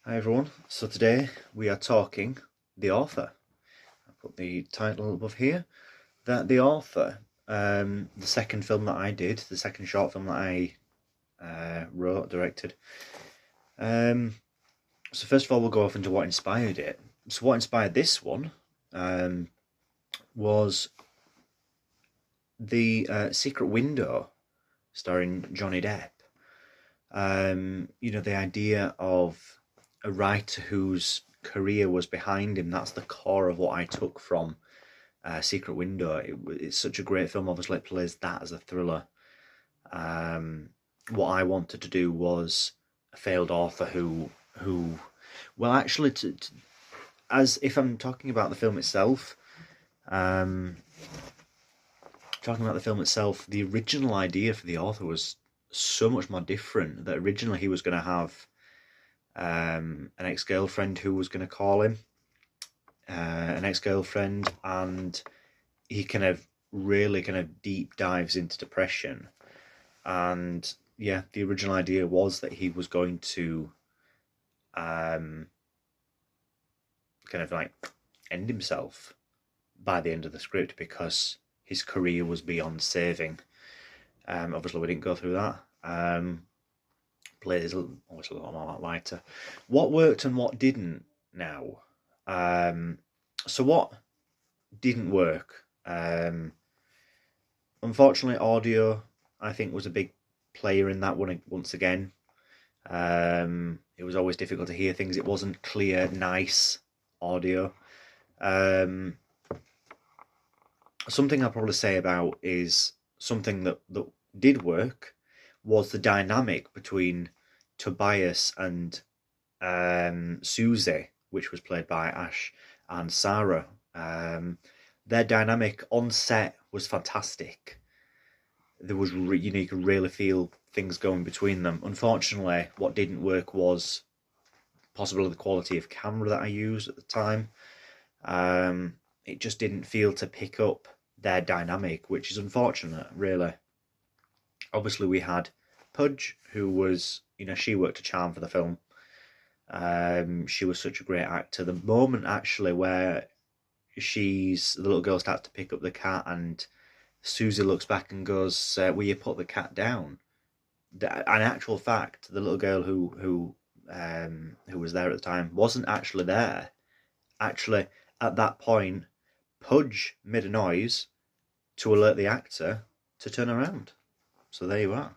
Hi everyone, so today we are talking The Author. I put the title above here. That The Author, the second film that I did, the second short film that I wrote, directed. So first of all we'll go off into what inspired it. So what inspired this one was The Secret Window, starring Johnny Depp. The idea of a writer whose career was behind him, that's the core of what I took from Secret Window. It's such a great film, obviously it plays that as a thriller. What I wanted to do was a failed author who well actually as if I'm talking about the film itself, the original idea for the author was so much more different. That originally he was going to have an ex-girlfriend who was going to call him, an ex-girlfriend, and he really deep dives into depression. And yeah, the original idea was that he was going to end himself by the end of the script because his career was beyond saving. Obviously, we didn't go through that. Plays obviously a lot more lighter. What worked and what didn't now. So what didn't work? Unfortunately, audio I think was a big player in that one once again. It was always difficult to hear things. It wasn't clear, nice audio. Something I'll probably say about is something that did work was the dynamic between Tobias and Susie, which was played by Ash and Sarah. Their dynamic on set was fantastic. There was, you could really feel things going between them. Unfortunately, what didn't work was possibly the quality of camera that I used at the time. It just didn't feel to pick up their dynamic, which is unfortunate, really. Obviously, we had Pudge, who was, she worked a charm for the film. She was such a great actor. The moment actually where the little girl starts to pick up the cat and Susie looks back and goes, "Will you put the cat down?" In actual fact, the little girl who was there at the time wasn't actually there. Actually, at that point, Pudge made a noise to alert the actor to turn around. So there you are.